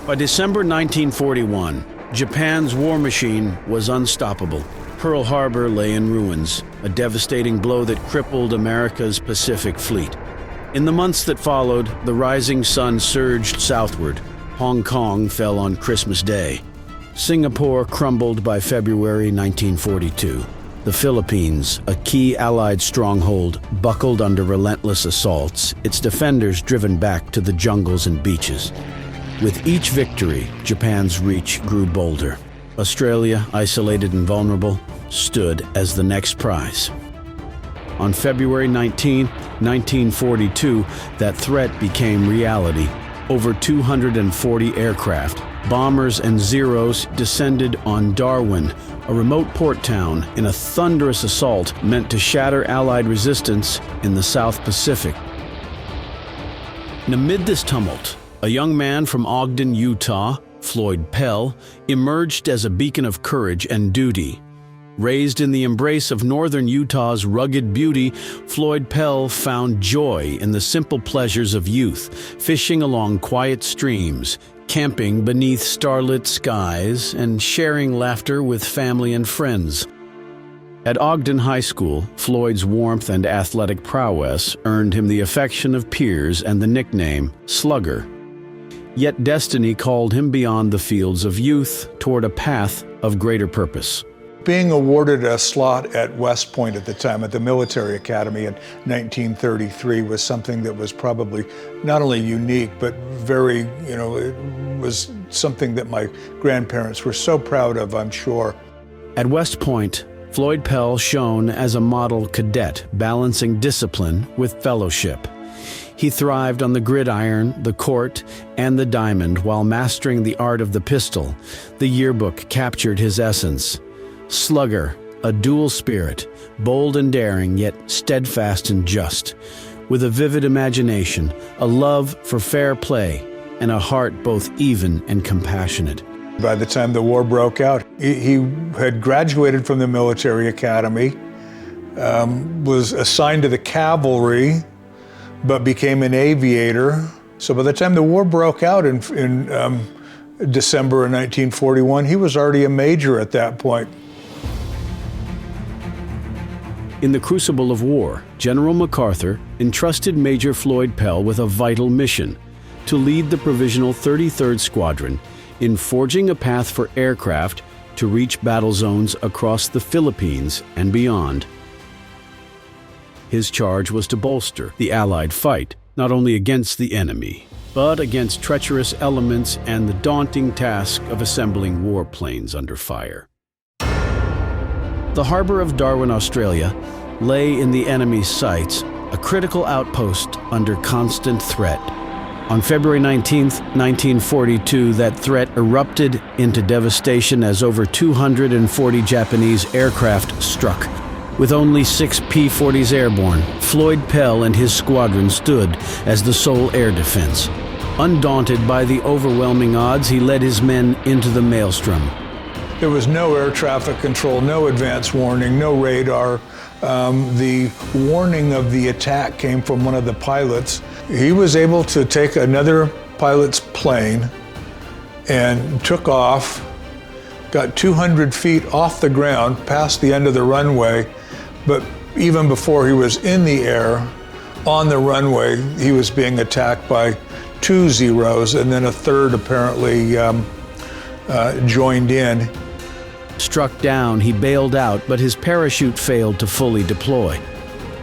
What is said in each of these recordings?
By December 1941, Japan's war machine was unstoppable. Pearl Harbor lay in ruins, a devastating blow that crippled America's Pacific Fleet. In the months that followed, the rising sun surged southward. Hong Kong fell on Christmas Day. Singapore crumbled by February 1942. The Philippines, a key Allied stronghold, buckled under relentless assaults, its defenders driven back to the jungles and beaches. With each victory, Japan's reach grew bolder. Australia, isolated and vulnerable, stood as the next prize. On February 19, 1942, that threat became reality. Over 240 aircraft, bombers and Zeros descended on Darwin, a remote port town, in a thunderous assault meant to shatter Allied resistance in the South Pacific. And amid this tumult, a young man from Ogden, Utah, Floyd Pell, emerged as a beacon of courage and duty. Raised in the embrace of northern Utah's rugged beauty, Floyd Pell found joy in the simple pleasures of youth, fishing along quiet streams, camping beneath starlit skies, and sharing laughter with family and friends. At Ogden High School, Floyd's warmth and athletic prowess earned him the affection of peers and the nickname Slugger. Yet destiny called him beyond the fields of youth toward a path of greater purpose. Being awarded a slot at West Point at the time, at the military academy in 1933, was something that was probably not only unique, but very, it was something that my grandparents were so proud of, I'm sure. At West Point, Floyd Pell shone as a model cadet, balancing discipline with fellowship. He thrived on the gridiron, the court, and the diamond while mastering the art of the pistol. The yearbook captured his essence. Slugger, a dual spirit, bold and daring, yet steadfast and just, with a vivid imagination, a love for fair play, and a heart both even and compassionate. By the time the war broke out, he had graduated from the military academy, was assigned to the cavalry, but became an aviator. So by the time the war broke out in December of 1941, he was already a major at that point. In the crucible of war, General MacArthur entrusted Major Floyd Pell with a vital mission: to lead the Provisional 33rd Squadron in forging a path for aircraft to reach battle zones across the Philippines and beyond. His charge was to bolster the Allied fight, not only against the enemy, but against treacherous elements and the daunting task of assembling warplanes under fire. The harbor of Darwin, Australia, lay in the enemy's sights, a critical outpost under constant threat. On February 19, 1942, that threat erupted into devastation as over 240 Japanese aircraft struck. With only 6 P-40s airborne, Floyd Pell and his squadron stood as the sole air defense. Undaunted by the overwhelming odds, he led his men into the maelstrom. There was no air traffic control, no advance warning, no radar. The warning of the attack came from one of the pilots. He was able to take another pilot's plane and took off, got 200 feet off the ground, past the end of the runway, but even before he was in the air, on the runway, he was being attacked by 2 Zeros, and then a third apparently joined in. Struck down, he bailed out, but his parachute failed to fully deploy.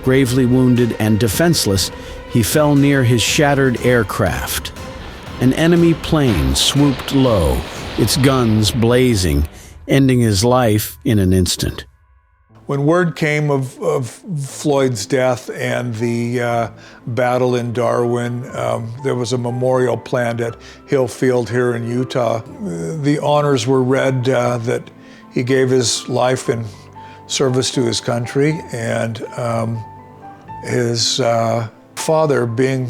Gravely wounded and defenseless, he fell near his shattered aircraft. An enemy plane swooped low, its guns blazing, ending his life in an instant. When word came of Floyd's death and the battle in Darwin, there was a memorial planned at Hill Field here in Utah. The honors were read that he gave his life in service to his country, and his father, being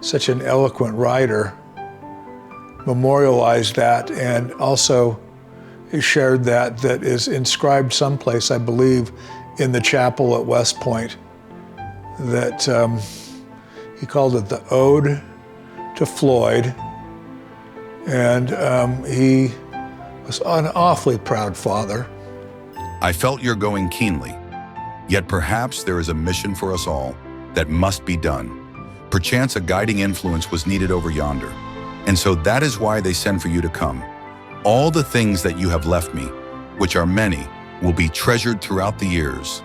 such an eloquent writer, memorialized that, and also shared that is inscribed someplace, I believe, in the chapel at West Point, that he called it the Ode to Floyd, And he was an awfully proud father. I felt your going keenly, yet perhaps there is a mission for us all that must be done. Perchance a guiding influence was needed over yonder, and so that is why they send for you to come. All the things that you have left me, which are many, will be treasured throughout the years.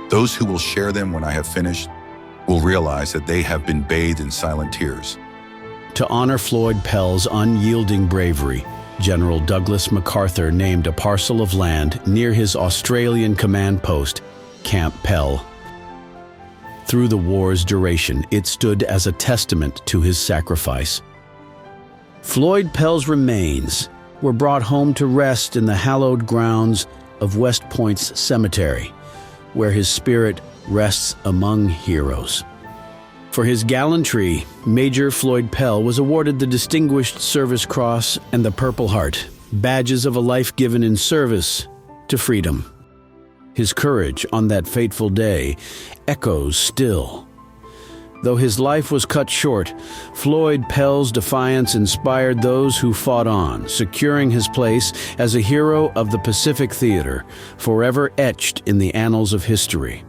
Those who will share them when I have finished will realize that they have been bathed in silent tears. To honor Floyd Pell's unyielding bravery, General Douglas MacArthur named a parcel of land near his Australian command post, Camp Pell. Through the war's duration, it stood as a testament to his sacrifice. Floyd Pell's remains were brought home to rest in the hallowed grounds of West Point's cemetery, where his spirit rests among heroes. For his gallantry, Major Floyd Pell was awarded the Distinguished Service Cross and the Purple Heart, badges of a life given in service to freedom. His courage on that fateful day echoes still. Though his life was cut short, Floyd Pell's defiance inspired those who fought on, securing his place as a hero of the Pacific Theater, forever etched in the annals of history.